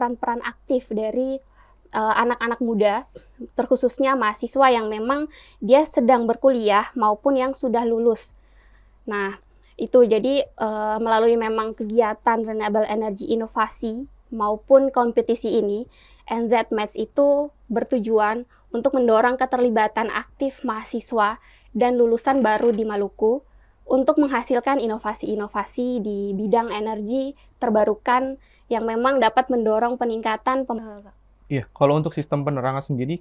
peran-peran aktif dari anak-anak muda, terkhususnya mahasiswa yang memang dia sedang berkuliah maupun yang sudah lulus. Nah, itu jadi melalui memang kegiatan renewable energy inovasi maupun kompetisi ini, NZ Match itu bertujuan untuk mendorong keterlibatan aktif mahasiswa dan lulusan baru di Maluku untuk menghasilkan inovasi-inovasi di bidang energi terbarukan yang memang dapat mendorong peningkatan Iya, kalau untuk sistem penerangan sendiri,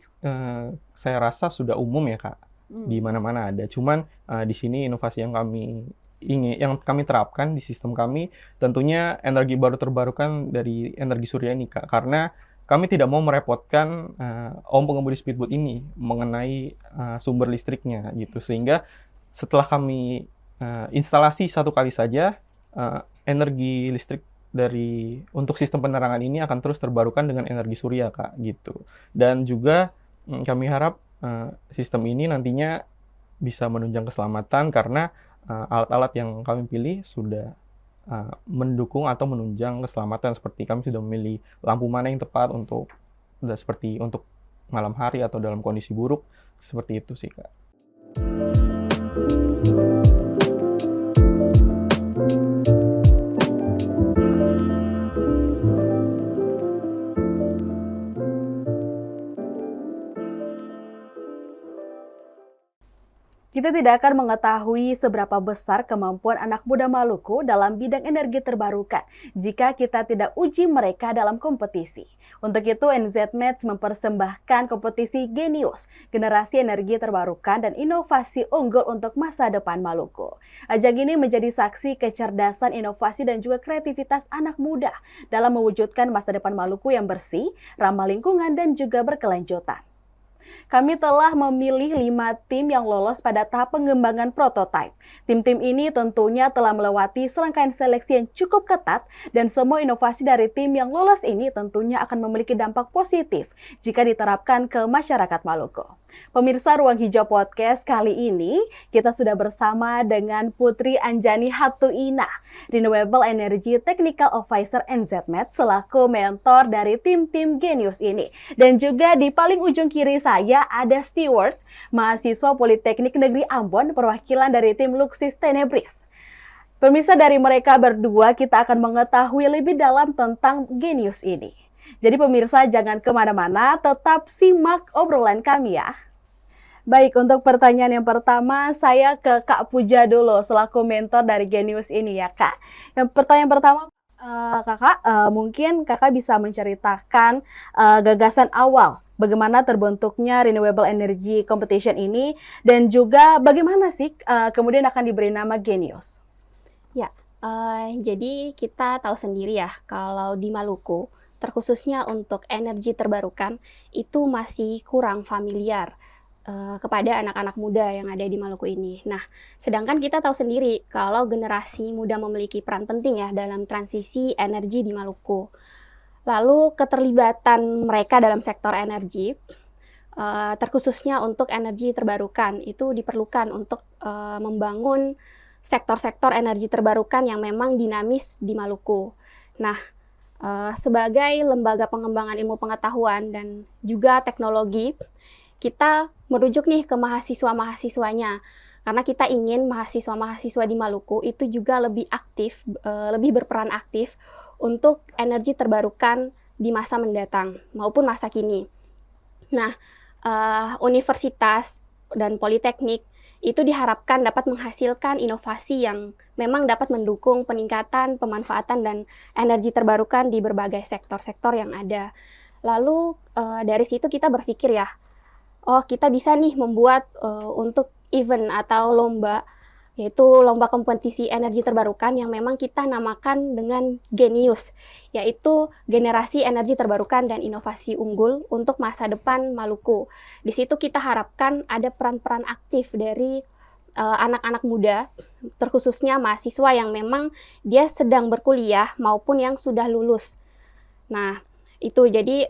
saya rasa sudah umum ya, Kak. Di mana-mana ada. Cuman di sini inovasi yang kami terapkan di sistem kami, tentunya energi baru terbarukan dari energi surya ini, Kak. Karena kami tidak mau merepotkan Om pengemudi speedboat ini mengenai sumber listriknya gitu. Sehingga setelah kami instalasi satu kali saja, energi listrik untuk sistem penerangan ini akan terus terbarukan dengan energi surya, Kak, gitu. Dan juga kami harap sistem ini nantinya bisa menunjang keselamatan karena alat-alat yang kami pilih sudah mendukung atau menunjang keselamatan, seperti kami sudah memilih lampu mana yang tepat seperti untuk malam hari atau dalam kondisi buruk, seperti itu sih, Kak. Kita tidak akan mengetahui seberapa besar kemampuan anak muda Maluku dalam bidang energi terbarukan jika kita tidak uji mereka dalam kompetisi. Untuk itu, NZ Match mempersembahkan kompetisi Genius, generasi energi terbarukan dan inovasi unggul untuk masa depan Maluku. Ajang ini menjadi saksi kecerdasan, inovasi, dan juga kreativitas anak muda dalam mewujudkan masa depan Maluku yang bersih, ramah lingkungan, dan juga berkelanjutan. Kami telah memilih 5 tim yang lolos pada tahap pengembangan prototipe. Tim-tim ini tentunya telah melewati serangkaian seleksi yang cukup ketat dan semua inovasi dari tim yang lolos ini tentunya akan memiliki dampak positif jika diterapkan ke masyarakat Maluku. Pemirsa Ruang Hijau Podcast, kali ini kita sudah bersama dengan Putri Anjani Hatuina, Renewable Energy Technical Officer NZ Match selaku mentor dari tim-tim Genius ini. Dan juga di paling ujung kiri saya ada Stewart, mahasiswa Politeknik Negeri Ambon, perwakilan dari tim Luxis Tenebris. Pemirsa, dari mereka berdua kita akan mengetahui lebih dalam tentang Genius ini. Jadi pemirsa jangan kemana-mana, tetap simak obrolan kami ya. Baik, untuk pertanyaan yang pertama saya ke Kak Puja dulu selaku mentor dari Genius ini ya, Kak. Yang pertanyaan pertama, Kakak, mungkin Kakak bisa menceritakan gagasan awal bagaimana terbentuknya Renewable Energy Competition ini dan juga bagaimana sih kemudian akan diberi nama Genius? Ya, jadi kita tahu sendiri ya kalau di Maluku, terkhususnya untuk energi terbarukan, itu masih kurang familiar kepada anak-anak muda yang ada di Maluku ini. Nah, sedangkan kita tahu sendiri kalau generasi muda memiliki peran penting ya dalam transisi energi di Maluku. Lalu keterlibatan mereka dalam sektor energi, terkhususnya untuk energi terbarukan, itu diperlukan untuk membangun sektor-sektor energi terbarukan yang memang dinamis di Maluku. Nah, sebagai lembaga pengembangan ilmu pengetahuan dan juga teknologi, kita merujuk nih ke mahasiswa-mahasiswanya. Karena kita ingin mahasiswa-mahasiswa di Maluku itu juga lebih aktif, lebih berperan aktif untuk energi terbarukan di masa mendatang maupun masa kini. Nah, universitas dan politeknik itu diharapkan dapat menghasilkan inovasi yang memang dapat mendukung peningkatan pemanfaatan dan energi terbarukan di berbagai sektor-sektor yang ada. Lalu dari situ kita berpikir ya, kita bisa nih membuat untuk event atau lomba, yaitu lomba kompetisi energi terbarukan yang memang kita namakan dengan Genius, yaitu generasi energi terbarukan dan inovasi unggul untuk masa depan Maluku. Di situ kita harapkan ada peran-peran aktif dari anak-anak muda, terkhususnya mahasiswa yang memang dia sedang berkuliah maupun yang sudah lulus. Nah, itu jadi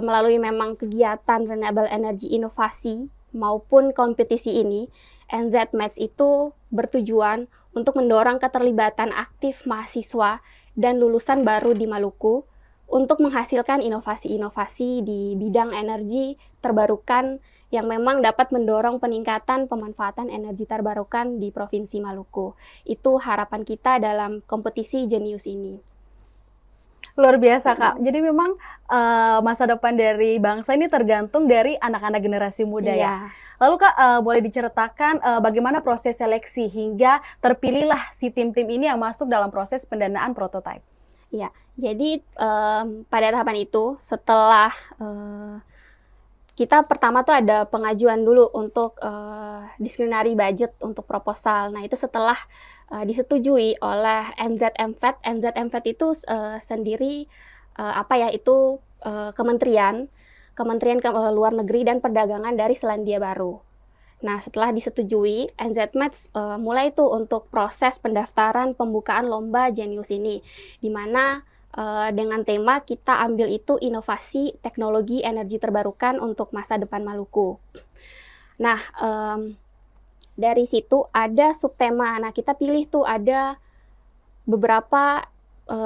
melalui memang kegiatan renewable energy inovasi maupun kompetisi ini, NZ Match itu bertujuan untuk mendorong keterlibatan aktif mahasiswa dan lulusan baru di Maluku untuk menghasilkan inovasi-inovasi di bidang energi terbarukan yang memang dapat mendorong peningkatan pemanfaatan energi terbarukan di Provinsi Maluku. Itu harapan kita dalam kompetisi Jenius ini. Luar biasa, Kak. Jadi memang masa depan dari bangsa ini tergantung dari anak-anak generasi muda ya. Lalu Kak, boleh diceritakan bagaimana proses seleksi hingga terpilihlah si tim-tim ini yang masuk dalam proses pendanaan prototipe? Ya, jadi pada tahapan itu setelah kita pertama tuh ada pengajuan dulu untuk discretionary budget untuk proposal. Nah, itu setelah disetujui oleh NZMVET. NZMVET itu sendiri itu Kementerian Luar Negeri dan Perdagangan dari Selandia Baru. Nah, setelah disetujui, NZMET mulai tuh untuk proses pendaftaran pembukaan lomba Jenius ini, di mana dengan tema kita ambil itu inovasi teknologi energi terbarukan untuk masa depan Maluku. Nah, dari situ ada subtema. Nah, kita pilih tuh ada beberapa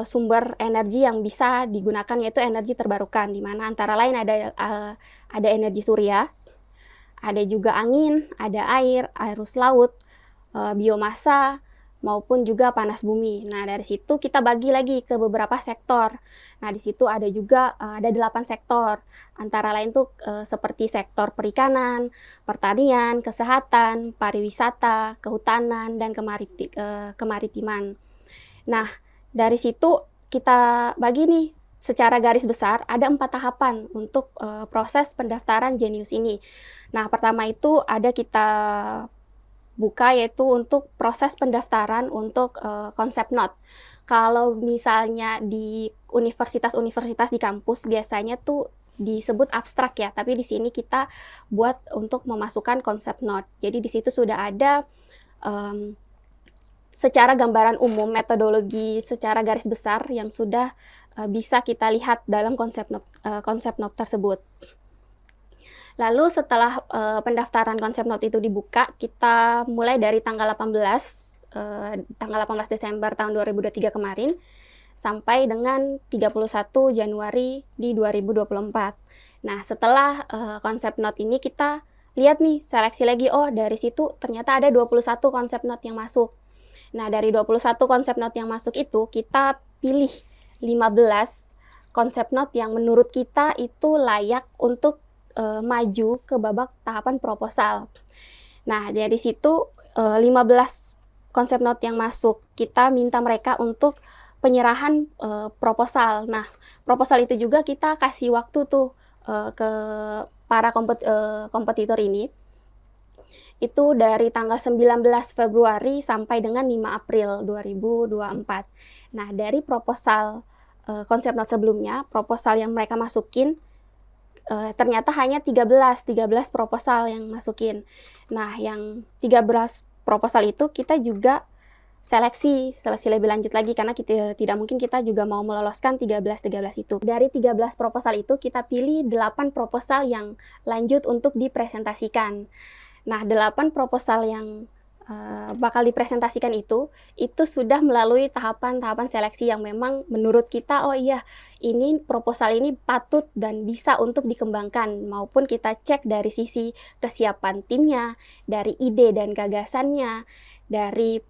sumber energi yang bisa digunakan, yaitu energi terbarukan, di mana antara lain ada energi surya, ada juga angin, ada air, arus laut, biomasa, maupun juga panas bumi. Nah, dari situ kita bagi lagi ke beberapa sektor. Nah, di situ ada juga ada 8 sektor. Antara lain tuh seperti sektor perikanan, pertanian, kesehatan, pariwisata, kehutanan, dan kemaritiman. Nah, dari situ kita bagi nih secara garis besar ada 4 tahapan untuk proses pendaftaran Jenius ini. Nah, pertama itu ada kita buka yaitu untuk proses pendaftaran untuk konsep note. Kalau misalnya di universitas-universitas di kampus biasanya tuh disebut abstrak ya, tapi di sini kita buat untuk memasukkan konsep note. Jadi di situ sudah ada secara gambaran umum metodologi secara garis besar yang sudah bisa kita lihat dalam konsep note tersebut. Lalu setelah pendaftaran konsep note itu dibuka, kita mulai dari tanggal 18 Desember tahun 2023 kemarin sampai dengan 31 Januari di 2024. Nah, setelah konsep note ini kita lihat nih, seleksi lagi, oh dari situ ternyata ada 21 konsep note yang masuk. Nah, dari 21 konsep note yang masuk itu, kita pilih 15 konsep note yang menurut kita itu layak untuk maju ke babak tahapan proposal. Nah, dari situ 15 konsep note yang masuk, kita minta mereka untuk penyerahan proposal. Nah, proposal itu juga kita kasih waktu tuh ke para kompetitor ini. Itu dari tanggal 19 Februari sampai dengan 5 April 2024. Nah, dari proposal konsep note sebelumnya, proposal yang mereka masukin ternyata hanya 13 proposal yang masukin. Nah, yang 13 proposal itu kita juga seleksi lebih lanjut lagi karena tidak mungkin kita juga mau meloloskan 13 itu. Dari 13 proposal itu kita pilih 8 proposal yang lanjut untuk dipresentasikan. Nah, 8 proposal yang bakal dipresentasikan itu sudah melalui tahapan-tahapan seleksi yang memang menurut kita, oh iya, ini proposal ini patut dan bisa untuk dikembangkan, maupun kita cek dari sisi kesiapan timnya, dari ide dan gagasannya, dari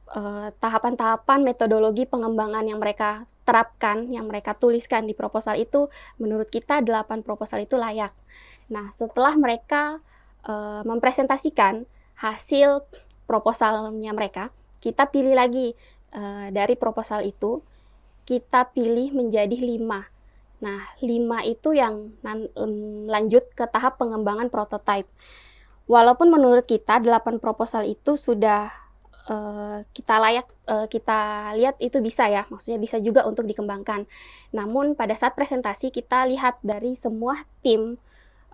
tahapan-tahapan metodologi pengembangan yang mereka terapkan, yang mereka tuliskan di proposal itu, menurut kita 8 proposal itu layak. Nah, setelah mereka mempresentasikan hasil proposalnya mereka, kita pilih lagi dari proposal itu, kita pilih menjadi 5. Nah, 5 itu yang lanjut ke tahap pengembangan prototipe. Walaupun menurut kita 8 proposal itu sudah kita lihat itu bisa ya, maksudnya bisa juga untuk dikembangkan. Namun pada saat presentasi kita lihat dari semua tim,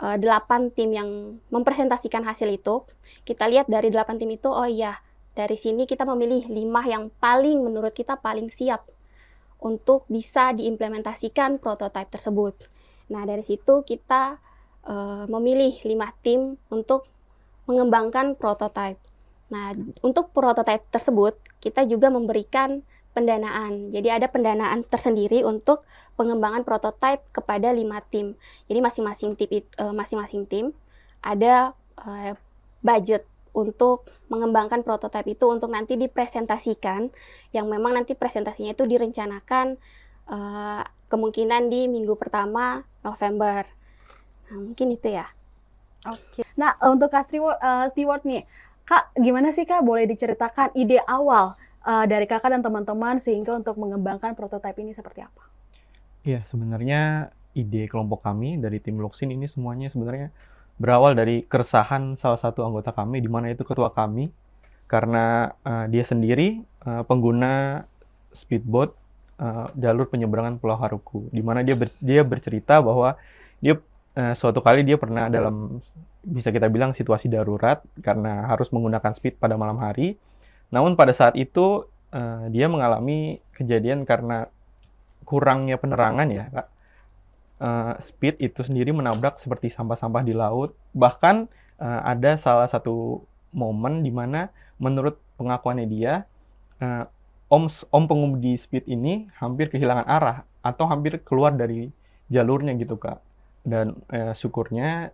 8 tim yang mempresentasikan hasil itu, kita lihat dari 8 tim itu, oh iya, dari sini kita memilih 5 yang menurut kita paling siap untuk bisa diimplementasikan prototipe tersebut. Nah, dari situ kita memilih 5 tim untuk mengembangkan prototipe. Nah, untuk prototipe tersebut, kita juga memberikan pendanaan. Jadi ada pendanaan tersendiri untuk pengembangan prototipe kepada 5 tim. Jadi masing-masing tim ada budget untuk mengembangkan prototipe itu untuk nanti dipresentasikan, yang memang nanti presentasinya itu direncanakan kemungkinan di minggu pertama November. Nah, mungkin itu ya. Oke. Nah, untuk Kak Stewart nih, Kak, gimana sih Kak, boleh diceritakan ide awal dari Kakak dan teman-teman sehingga untuk mengembangkan prototipe ini seperti apa? Iya, sebenarnya ide kelompok kami dari tim Luxin ini semuanya sebenarnya berawal dari keresahan salah satu anggota kami, di mana itu ketua kami, karena dia sendiri pengguna speedboat jalur penyeberangan Pulau Haruku, di mana dia bercerita bahwa dia suatu kali dia pernah dalam, bisa kita bilang, situasi darurat karena harus menggunakan speed pada malam hari. Namun pada saat itu dia mengalami kejadian karena kurangnya penerangan ya, Kak. Speed itu sendiri menabrak seperti sampah-sampah di laut. Bahkan ada salah satu momen di mana menurut pengakuannya dia, om pengemudi speed ini hampir kehilangan arah atau hampir keluar dari jalurnya gitu, Kak. Dan syukurnya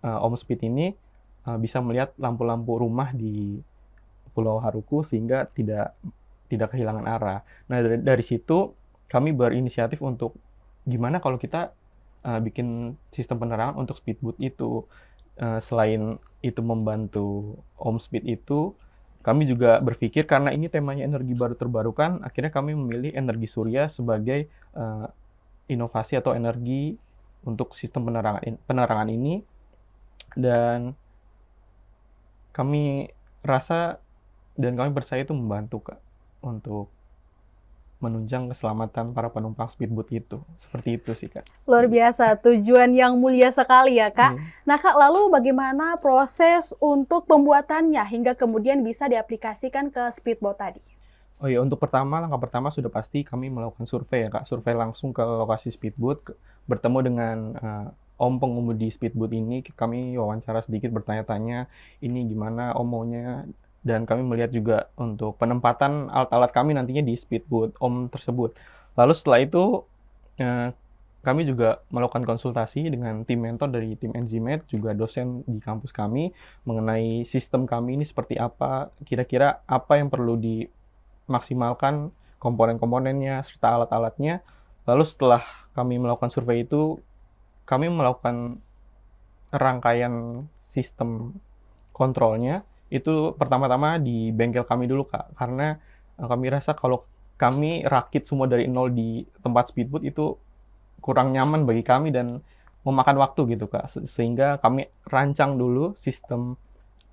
om speed ini bisa melihat lampu-lampu rumah di Pulau Haruku sehingga tidak kehilangan arah. Nah, dari situ kami berinisiatif untuk gimana kalau kita bikin sistem penerangan untuk speedboat itu. Selain itu membantu Om Speed itu, kami juga berpikir karena ini temanya energi baru terbarukan, akhirnya kami memilih energi surya sebagai inovasi atau energi untuk sistem penerangan ini. Dan kami rasa dan kami percaya itu membantu, Kak, untuk menunjang keselamatan para penumpang speedboat itu. Seperti itu sih, Kak. Luar biasa, tujuan yang mulia sekali ya, Kak. Nah, Kak, lalu bagaimana proses untuk pembuatannya hingga kemudian bisa diaplikasikan ke speedboat tadi? Oh iya, untuk langkah pertama sudah pasti kami melakukan survei ya, Kak. Survei langsung ke lokasi speedboat, bertemu dengan om pengemudi speedboat ini, kami wawancara sedikit, bertanya-tanya, ini gimana om maunya, dan kami melihat juga untuk penempatan alat-alat kami nantinya di speedboat om tersebut. Lalu setelah itu kami juga melakukan konsultasi dengan tim mentor dari tim Enzimed, juga dosen di kampus kami, mengenai sistem kami ini seperti apa, kira-kira apa yang perlu dimaksimalkan komponen-komponennya serta alat-alatnya. Lalu setelah kami melakukan survei itu, kami melakukan rangkaian sistem kontrolnya. Itu pertama-tama di bengkel kami dulu, Kak. Karena kami rasa kalau kami rakit semua dari nol di tempat speedboat itu kurang nyaman bagi kami dan memakan waktu gitu, Kak. Sehingga kami rancang dulu sistem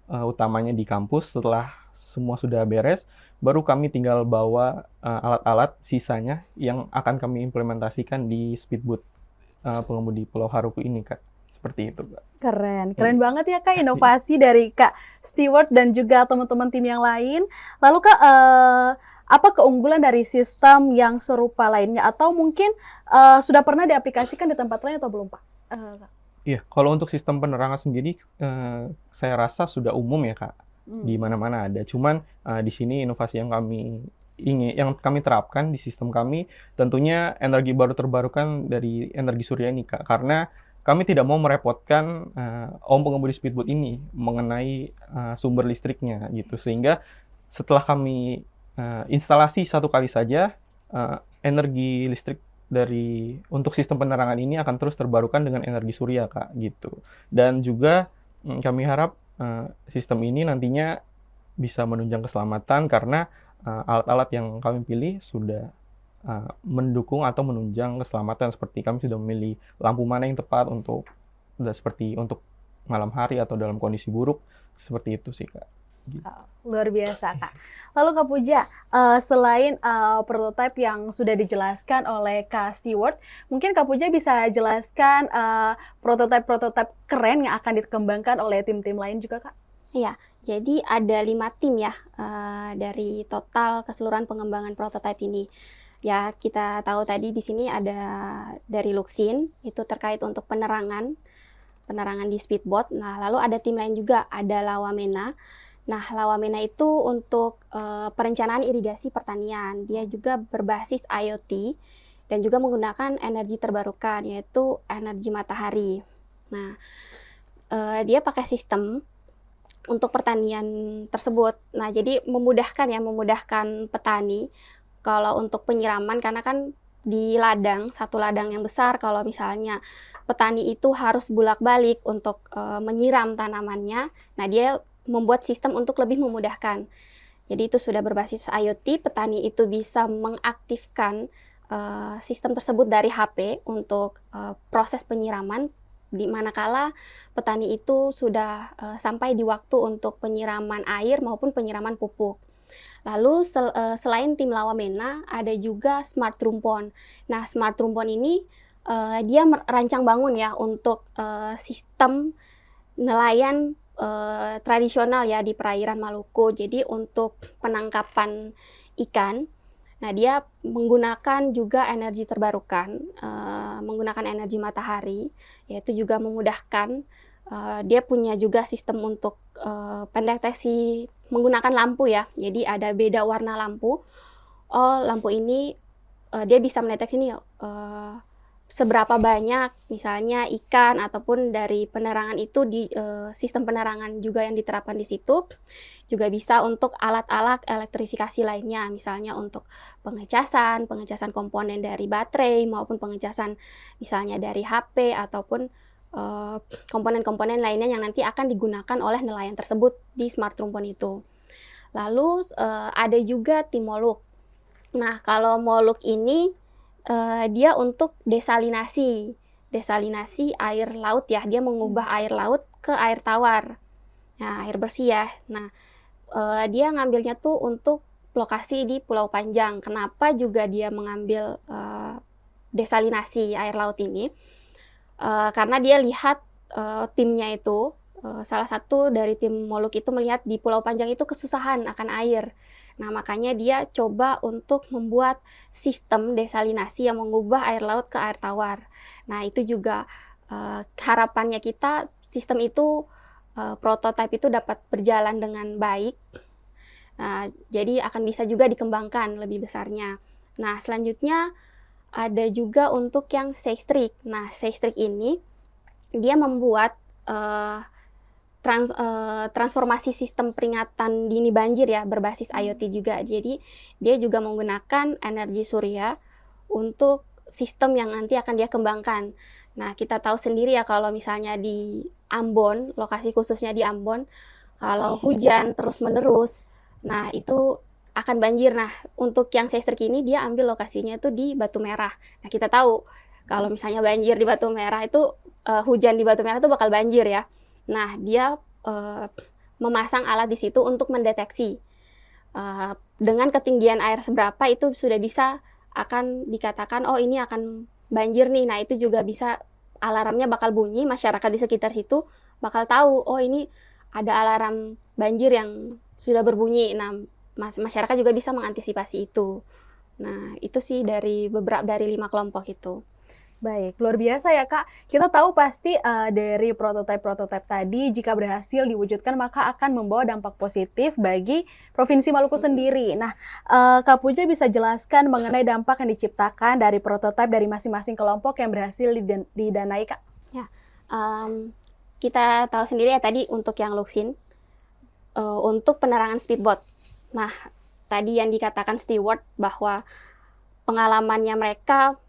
utamanya di kampus. Setelah semua sudah beres, baru kami tinggal bawa alat-alat sisanya yang akan kami implementasikan di speedboat pengemudi Pulau Haruku ini, Kak. Seperti itu, Kak. Keren banget ya, Kak, inovasi dari Kak Stewart dan juga teman-teman tim yang lain. Lalu, Kak, apa keunggulan dari sistem yang serupa lainnya, atau mungkin sudah pernah diaplikasikan di tempat lain atau belum, Pak? Iya, kalau untuk sistem penerangan sendiri, saya rasa sudah umum ya, Kak. Di mana-mana ada. Cuman di sini inovasi yang kami terapkan di sistem kami, tentunya energi baru terbarukan dari energi surya ini, Kak. Karena kami tidak mau merepotkan om pengemudi speedboat ini mengenai sumber listriknya gitu. Sehingga setelah kami instalasi satu kali saja, energi listrik untuk sistem penerangan ini akan terus terbarukan dengan energi surya, Kak, gitu. Dan juga kami harap sistem ini nantinya bisa menunjang keselamatan karena alat-alat yang kami pilih sudah mendukung atau menunjang keselamatan, seperti kami sudah memilih lampu mana yang tepat seperti untuk malam hari atau dalam kondisi buruk, seperti itu sih, Kak. Gitu. Luar biasa, Kak. Lalu Kak Puja, selain prototipe yang sudah dijelaskan oleh Kak Stewart, mungkin Kak Puja bisa jelaskan prototipe-prototipe keren yang akan dikembangkan oleh tim-tim lain juga, Kak? Iya, jadi ada 5 tim ya dari total keseluruhan pengembangan prototipe ini. Ya, kita tahu tadi di sini ada dari Luxin, itu terkait untuk penerangan di speedboat. Nah, lalu ada tim lain juga, ada Lawamena Nah, Lawamena itu untuk perencanaan irigasi pertanian. Dia juga berbasis IoT dan juga menggunakan energi terbarukan, yaitu energi matahari. Nah, dia pakai sistem untuk pertanian tersebut. Nah, jadi memudahkan petani kalau untuk penyiraman, karena kan di ladang, satu ladang yang besar, kalau misalnya petani itu harus bolak-balik untuk menyiram tanamannya, nah dia membuat sistem untuk lebih memudahkan. Jadi itu sudah berbasis IoT, petani itu bisa mengaktifkan sistem tersebut dari HP untuk proses penyiraman, di manakala petani itu sudah sampai di waktu untuk penyiraman air maupun penyiraman pupuk. Lalu selain tim Lawamena, ada juga Smart Rumpon. Nah, Smart Rumpon ini dia rancang bangun ya untuk sistem nelayan tradisional ya di perairan Maluku. Jadi untuk penangkapan ikan, nah dia menggunakan juga energi terbarukan, menggunakan energi matahari, yaitu juga memudahkan. Dia punya juga sistem untuk pendeteksi menggunakan lampu ya. Jadi ada beda warna lampu. Oh, lampu ini dia bisa mendeteksi nih seberapa banyak misalnya ikan ataupun dari penerangan itu di sistem penerangan juga yang diterapkan di situ. Juga bisa untuk alat-alat elektrifikasi lainnya, misalnya untuk pengecasan komponen dari baterai maupun pengecasan misalnya dari HP ataupun komponen-komponen lainnya yang nanti akan digunakan oleh nelayan tersebut di Smart Rumpon itu. Lalu ada juga tim Moluk. Nah, kalau Moluk ini dia untuk desalinasi air laut ya. Dia mengubah air laut ke air tawar. Nah, air bersih ya. Nah, dia ngambilnya tuh untuk lokasi di Pulau Panjang. Kenapa juga dia mengambil desalinasi air laut ini? Karena dia lihat timnya itu, salah satu dari tim Moluk itu melihat di Pulau Panjang itu kesusahan akan air. Nah, makanya dia coba untuk membuat sistem desalinasi yang mengubah air laut ke air tawar. Nah, itu juga harapannya kita sistem itu, prototipe itu dapat berjalan dengan baik. Nah, jadi akan bisa juga dikembangkan lebih besarnya. Nah, selanjutnya ada juga untuk yang Seistrik. Nah, Seistrik ini dia membuat transformasi sistem peringatan dini banjir ya, berbasis IoT juga. Jadi dia juga menggunakan energi surya untuk sistem yang nanti akan dia kembangkan. Nah, kita tahu sendiri ya kalau misalnya di Ambon, lokasi khususnya di Ambon, kalau hujan terus-menerus, nah itu akan banjir. Nah, untuk yang Seistrik ini dia ambil lokasinya itu di Batu Merah. Nah, kita tahu kalau misalnya banjir di Batu Merah itu hujan di Batu Merah itu bakal banjir ya. Nah, dia memasang alat di situ untuk mendeteksi dengan ketinggian air seberapa itu sudah bisa akan dikatakan oh ini akan banjir nih. Nah, itu juga bisa alarmnya bakal bunyi, masyarakat di sekitar situ bakal tahu oh ini ada alarm banjir yang sudah berbunyi. Nah, masyarakat juga bisa mengantisipasi itu. Nah, itu sih dari 5 kelompok itu. Baik, luar biasa ya Kak. Kita tahu pasti dari prototipe-prototipe tadi jika berhasil diwujudkan maka akan membawa dampak positif bagi Provinsi Maluku sendiri. Nah, Kak Puja bisa jelaskan mengenai dampak yang diciptakan dari prototipe dari masing-masing kelompok yang berhasil didanai Kak? Ya, kita tahu sendiri ya tadi untuk yang Luxin, untuk penerangan speedboat. Nah, tadi yang dikatakan steward bahwa pengalamannya mereka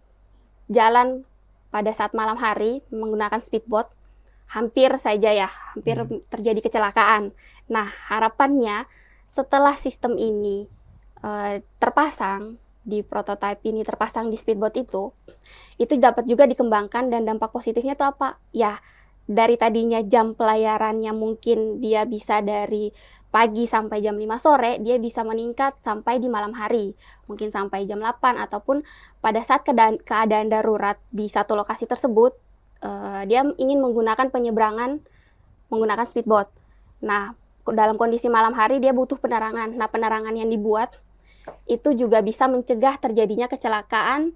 jalan pada saat malam hari menggunakan speedboat, hampir terjadi kecelakaan. Nah, harapannya setelah sistem ini terpasang di prototipe ini terpasang di speedboat itu dapat juga dikembangkan dan dampak positifnya itu apa? Ya, dari tadinya jam pelayarannya mungkin dia bisa dari pagi sampai jam 5 sore, dia bisa meningkat sampai di malam hari. Mungkin sampai jam 8 ataupun pada saat keadaan darurat di satu lokasi tersebut, dia ingin menggunakan penyeberangan menggunakan speedboat. Nah, dalam kondisi malam hari dia butuh penerangan. Nah, penerangan yang dibuat itu juga bisa mencegah terjadinya kecelakaan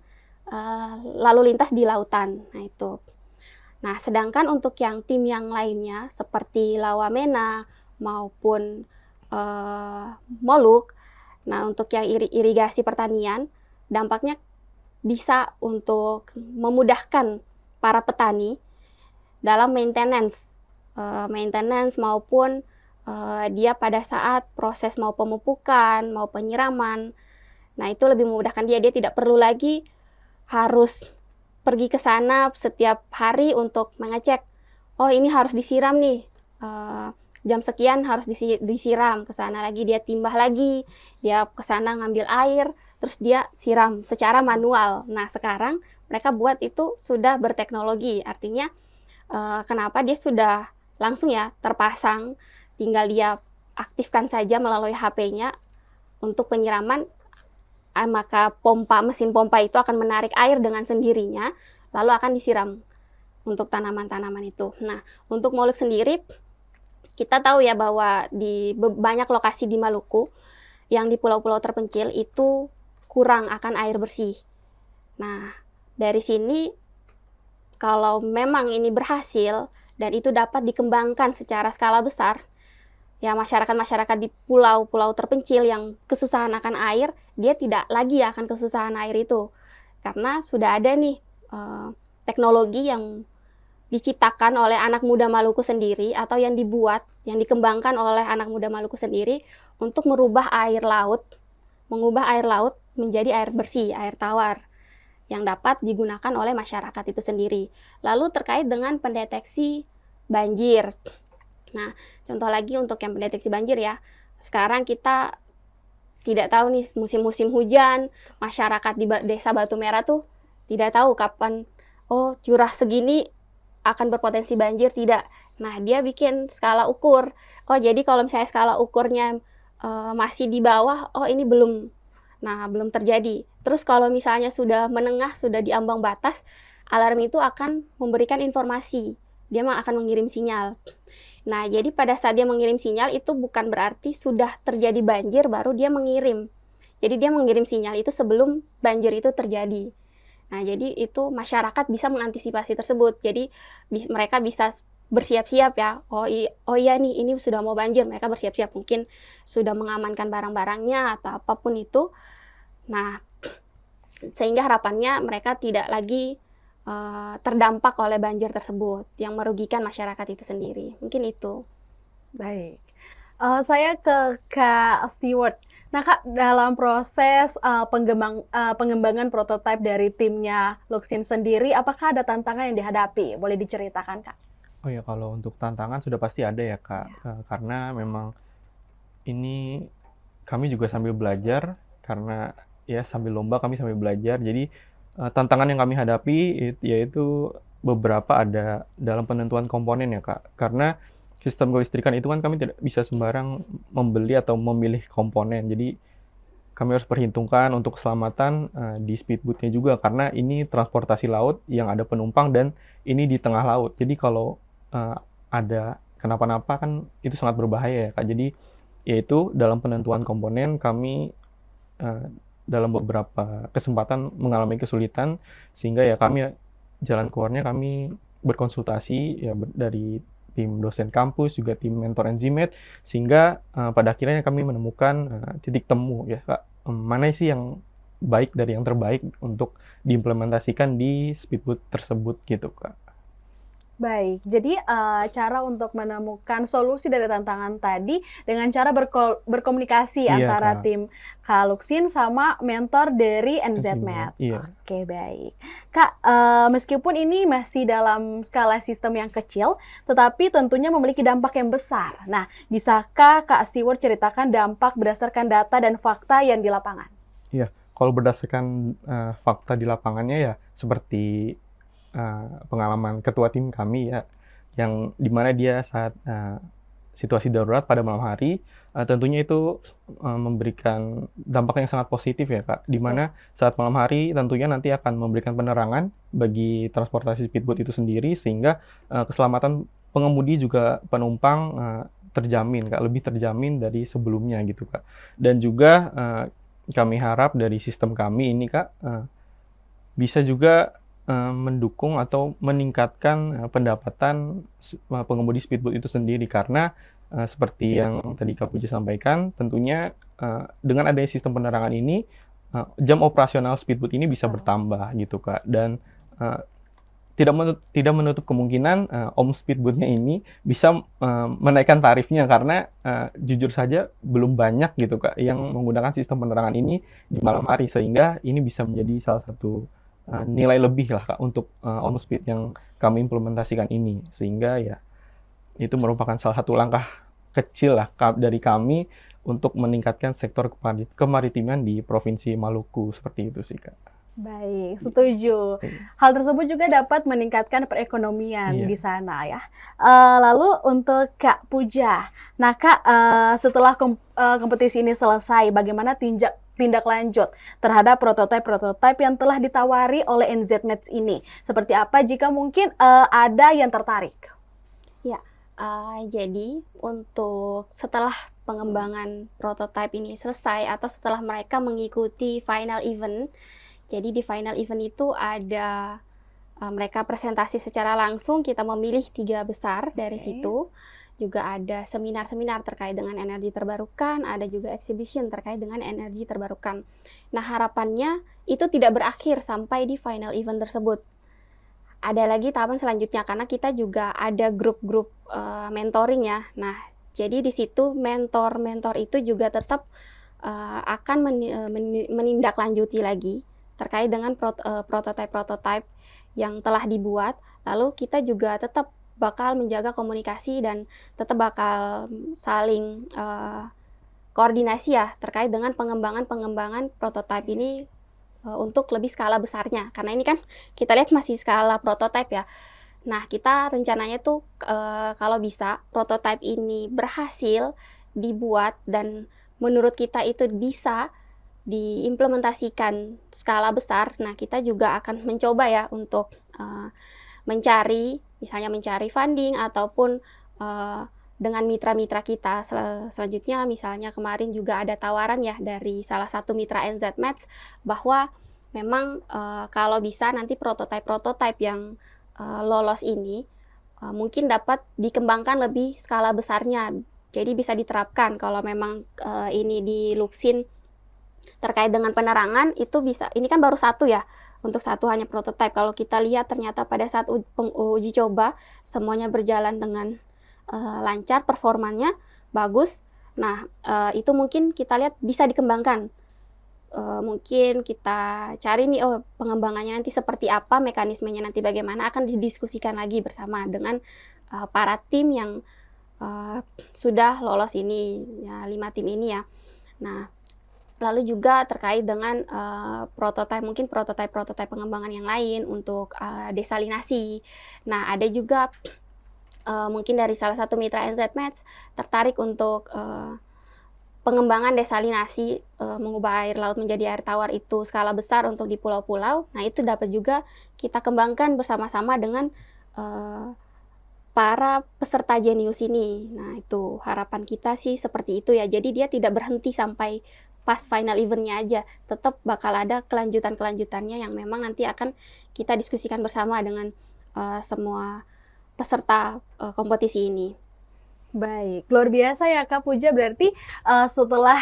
lalu lintas di lautan. Nah, itu. Nah, sedangkan untuk yang tim yang lainnya seperti Lawamena maupun Moluk. Nah, untuk yang irigasi pertanian, dampaknya bisa untuk memudahkan para petani dalam maintenance maupun dia pada saat proses mau pemupukan, mau penyiraman. Nah, itu lebih memudahkan dia. Dia tidak perlu lagi harus pergi ke sana setiap hari untuk mengecek, oh ini harus disiram nih, jam sekian harus disiram, ke sana lagi dia timbah lagi, dia ke sana ngambil air, terus dia siram secara manual. Nah, sekarang mereka buat itu sudah berteknologi, artinya kenapa dia sudah langsung ya terpasang, tinggal dia aktifkan saja melalui HP-nya untuk penyiraman, maka mesin pompa itu akan menarik air dengan sendirinya, lalu akan disiram untuk tanaman-tanaman itu. Nah, untuk Moluk sendiri, kita tahu ya bahwa di banyak lokasi di Maluku, yang di pulau-pulau terpencil itu kurang akan air bersih. Nah, dari sini, kalau memang ini berhasil, dan itu dapat dikembangkan secara skala besar, ya masyarakat-masyarakat di pulau-pulau terpencil yang kesusahan akan air, dia tidak lagi akan kesusahan air itu. Karena sudah ada nih teknologi yang diciptakan oleh anak muda Maluku sendiri, atau yang dibuat, yang dikembangkan oleh anak muda Maluku sendiri untuk mengubah air laut menjadi air bersih, air tawar, yang dapat digunakan oleh masyarakat itu sendiri. Lalu terkait dengan pendeteksi banjir. Nah, contoh lagi untuk yang pendeteksi banjir ya, sekarang kita tidak tahu nih musim-musim hujan, masyarakat di desa Batu Merah tuh tidak tahu kapan, oh curah segini akan berpotensi banjir, tidak. Nah, dia bikin skala ukur. Oh, jadi kalau misalnya skala ukurnya masih di bawah, oh ini belum. Nah, belum terjadi. Terus kalau misalnya sudah menengah, sudah di ambang batas, alarm itu akan memberikan informasi. Dia akan mengirim sinyal. Nah, jadi pada saat dia mengirim sinyal itu bukan berarti sudah terjadi banjir baru dia mengirim. Jadi dia mengirim sinyal itu sebelum banjir itu terjadi. Nah, jadi itu masyarakat bisa mengantisipasi tersebut. Jadi mereka bisa bersiap-siap ya. Oh iya nih, ini sudah mau banjir. Mereka bersiap-siap, mungkin sudah mengamankan barang-barangnya atau apapun itu. Nah, sehingga harapannya mereka tidak lagi terdampak oleh banjir tersebut yang merugikan masyarakat itu sendiri. Mungkin itu. Baik. Saya ke Kak Stewart. Nah, Kak, dalam proses pengembangan prototipe dari timnya Luxin sendiri, apakah ada tantangan yang dihadapi? Boleh diceritakan, Kak? Oh ya, kalau untuk tantangan sudah pasti ada ya, Kak. Karena memang ini kami juga sambil belajar, karena ya sambil lomba kami sambil belajar. Jadi tantangan yang kami hadapi yaitu beberapa ada dalam penentuan komponen ya, Kak. Karena sistem kelistrikan itu kan kami tidak bisa sembarang membeli atau memilih komponen. Jadi kami harus perhitungkan untuk keselamatan di speedboatnya juga, karena ini transportasi laut yang ada penumpang dan ini di tengah laut. Jadi kalau ada kenapa-napa kan itu sangat berbahaya ya, Kak. Jadi yaitu dalam penentuan komponen kami dalam beberapa kesempatan mengalami kesulitan, sehingga ya kami jalan keluarnya kami berkonsultasi ya dari tim dosen kampus, juga tim mentor Enzimed, sehingga pada akhirnya kami menemukan titik temu ya, Kak, mana sih yang baik dari yang terbaik untuk diimplementasikan di speedboat tersebut gitu, Kak. Baik, jadi cara untuk menemukan solusi dari tantangan tadi dengan cara berkomunikasi antara Kak. tim Kak Luxin sama mentor dari NZMed. Iya. Oke, baik. Kak, meskipun ini masih dalam skala sistem yang kecil, tetapi tentunya memiliki dampak yang besar. Nah, bisakah Kak Stewart ceritakan dampak berdasarkan data dan fakta yang di lapangan? Iya, kalau berdasarkan fakta di lapangannya ya seperti pengalaman ketua tim kami ya, yang dimana dia saat situasi darurat pada malam hari, tentunya itu memberikan dampak yang sangat positif ya, Kak, dimana saat malam hari tentunya nanti akan memberikan penerangan bagi transportasi speedboat itu sendiri, sehingga keselamatan pengemudi juga penumpang terjamin, Kak, lebih terjamin dari sebelumnya gitu, Kak. Dan juga kami harap dari sistem kami ini, Kak, bisa juga mendukung atau meningkatkan pendapatan pengemudi speedboat itu sendiri, karena seperti yang tadi Kak Puja sampaikan, tentunya dengan adanya sistem penerangan ini, jam operasional speedboat ini bisa bertambah gitu Kak, dan tidak menutup kemungkinan Om Speedboat-nya ini bisa menaikkan tarifnya, karena jujur saja belum banyak gitu Kak yang menggunakan sistem penerangan ini di malam hari, sehingga ini bisa menjadi salah satu nilai lebih lah Kak untuk Om Speed yang kami implementasikan ini, sehingga ya itu merupakan salah satu langkah kecil lah dari kami untuk meningkatkan sektor kemaritiman di Provinsi Maluku, seperti itu sih Kak. Baik, setuju. Hal tersebut juga dapat meningkatkan perekonomian di sana ya. Lalu untuk Kak Puja, nah Kak, setelah kompetisi ini selesai, bagaimana tindak lanjut terhadap prototipe-prototipe yang telah ditawari oleh NZMats ini? Seperti apa jika mungkin ada yang tertarik? Ya, jadi untuk setelah pengembangan prototipe ini selesai atau setelah mereka mengikuti final event, jadi di final event itu ada mereka presentasi secara langsung, kita memilih 3 besar dari situ. Juga ada seminar-seminar terkait dengan energi terbarukan, ada juga exhibition terkait dengan energi terbarukan. Nah, harapannya itu tidak berakhir sampai di final event tersebut. Ada lagi tahapan selanjutnya, karena kita juga ada grup-grup mentoring ya. Nah, jadi di situ mentor-mentor itu juga tetap akan menindaklanjuti lagi terkait dengan prototipe-prototipe yang telah dibuat. Lalu kita juga tetap bakal menjaga komunikasi dan tetap bakal saling koordinasi ya terkait dengan pengembangan prototipe ini untuk lebih skala besarnya. Karena ini kan kita lihat masih skala prototipe ya. Nah, kita rencananya tuh kalau bisa prototipe ini berhasil dibuat dan menurut kita itu bisa diimplementasikan skala besar. Nah, kita juga akan mencoba ya untuk misalnya mencari funding ataupun dengan mitra-mitra kita. Selanjutnya misalnya kemarin juga ada tawaran ya dari salah satu mitra NZMats bahwa memang kalau bisa nanti prototipe-prototipe yang lolos ini mungkin dapat dikembangkan lebih skala besarnya. Jadi bisa diterapkan kalau memang ini di Luksin terkait dengan penerangan itu bisa, ini kan baru satu ya, untuk satu hanya prototipe. Kalau kita lihat ternyata pada saat uji coba semuanya berjalan dengan lancar, performanya bagus. Nah, itu mungkin kita lihat bisa dikembangkan. Mungkin kita cari nih, pengembangannya nanti seperti apa, mekanismenya nanti bagaimana, akan didiskusikan lagi bersama dengan para tim yang sudah lolos ini, ya 5 tim ini ya. Nah, lalu juga terkait dengan mungkin prototipe pengembangan yang lain untuk desalinasi. Nah, ada juga mungkin dari salah satu mitra NZMats tertarik untuk pengembangan desalinasi, mengubah air laut menjadi air tawar itu skala besar untuk di pulau-pulau. Nah, itu dapat juga kita kembangkan bersama-sama dengan para peserta Genius ini. Nah, itu harapan kita sih seperti itu ya. Jadi dia tidak berhenti sampai pas final eventnya aja, tetap bakal ada kelanjutannya yang memang nanti akan kita diskusikan bersama dengan semua peserta kompetisi ini. Baik, luar biasa ya Kak Puja. Berarti setelah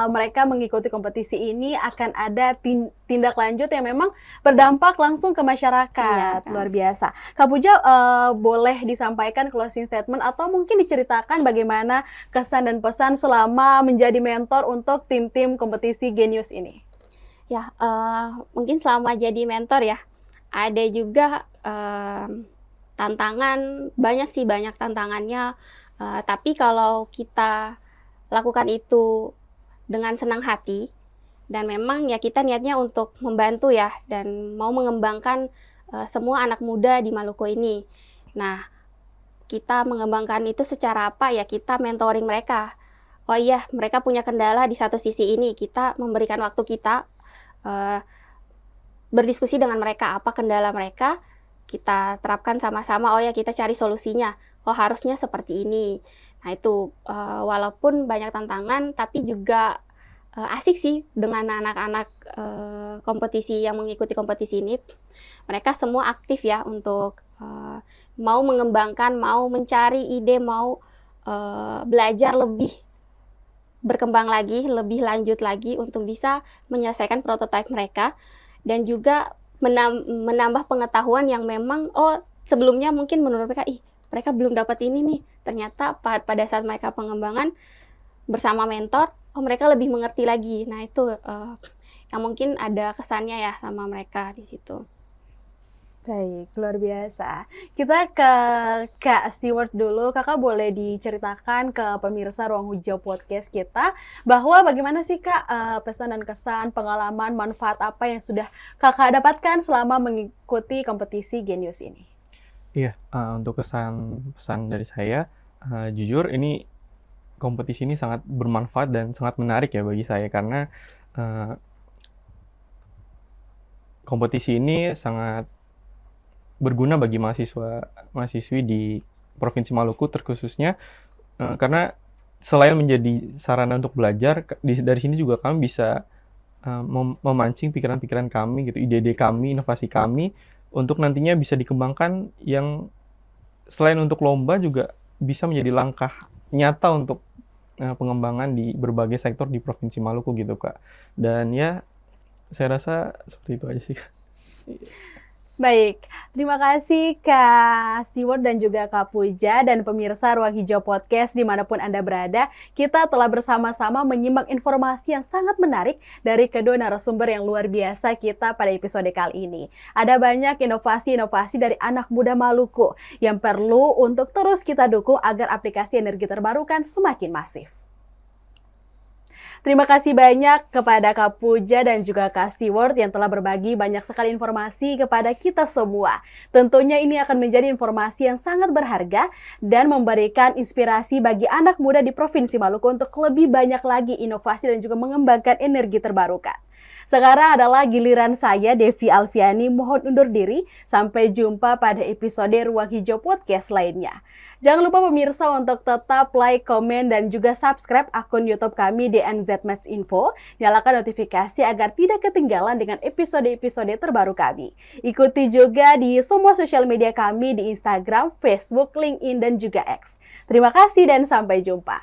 mereka mengikuti kompetisi ini akan ada tindak lanjut yang memang berdampak langsung ke masyarakat. Iya, luar biasa. Kak Puja, boleh disampaikan closing statement atau mungkin diceritakan bagaimana kesan dan pesan selama menjadi mentor untuk tim-tim kompetisi Genius ini? Ya, mungkin selama jadi mentor ya, ada juga tantangan, banyak tantangannya. Tapi kalau kita lakukan itu dengan senang hati dan memang ya kita niatnya untuk membantu ya dan mau mengembangkan semua anak muda di Maluku ini. Nah, kita mengembangkan itu secara apa ya, kita mentoring mereka. Oh iya, mereka punya kendala di satu sisi ini, kita memberikan waktu kita berdiskusi dengan mereka apa kendala mereka, kita terapkan sama-sama. Oh ya, kita cari solusinya. Oh, harusnya seperti ini. Nah, itu walaupun banyak tantangan, tapi juga asik sih dengan anak-anak kompetisi yang mengikuti kompetisi ini. Mereka semua aktif ya untuk mau mengembangkan, mau mencari ide, mau belajar lebih berkembang lagi, lebih lanjut lagi untuk bisa menyelesaikan prototipe mereka, dan juga menambah pengetahuan yang memang sebelumnya mungkin menurut mereka, mereka belum dapat ini nih. Ternyata pada saat mereka pengembangan bersama mentor, mereka lebih mengerti lagi. Nah, itu yang mungkin ada kesannya ya sama mereka di situ. Baik, luar biasa. Kita ke Kak Stewart dulu. Kakak boleh diceritakan ke pemirsa Ruang Hijau Podcast kita bahwa bagaimana sih Kak pesan dan kesan, pengalaman, manfaat apa yang sudah Kakak dapatkan selama mengikuti kompetisi Genius ini? Iya, untuk pesan dari saya, jujur ini kompetisi ini sangat bermanfaat dan sangat menarik ya bagi saya, karena kompetisi ini sangat berguna bagi mahasiswi di Provinsi Maluku terkhususnya, karena selain menjadi sarana untuk belajar, dari sini juga kami bisa memancing pikiran-pikiran kami gitu, ide-ide kami, inovasi kami, untuk nantinya bisa dikembangkan yang selain untuk lomba juga bisa menjadi langkah nyata untuk pengembangan di berbagai sektor di Provinsi Maluku gitu Kak. Dan ya saya rasa seperti itu aja sih. Baik, terima kasih Kak Stewart dan juga Kak Puja dan pemirsa Ruang Hijau Podcast dimanapun Anda berada. Kita telah bersama-sama menyimak informasi yang sangat menarik dari kedua narasumber yang luar biasa kita pada episode kali ini. Ada banyak inovasi-inovasi dari anak muda Maluku yang perlu untuk terus kita dukung agar aplikasi energi terbarukan semakin masif. Terima kasih banyak kepada Kak Puja dan juga Kak Stewart yang telah berbagi banyak sekali informasi kepada kita semua. Tentunya ini akan menjadi informasi yang sangat berharga dan memberikan inspirasi bagi anak muda di Provinsi Maluku untuk lebih banyak lagi inovasi dan juga mengembangkan energi terbarukan. Sekarang adalah giliran saya, Devi Alfiani, mohon undur diri. Sampai jumpa pada episode Ruang Hijau Podcast lainnya. Jangan lupa pemirsa untuk tetap like, komen, dan juga subscribe akun YouTube kami di NZMaths Info. Nyalakan notifikasi agar tidak ketinggalan dengan episode-episode terbaru kami. Ikuti juga di semua sosial media kami di Instagram, Facebook, LinkedIn, dan juga X. Terima kasih dan sampai jumpa.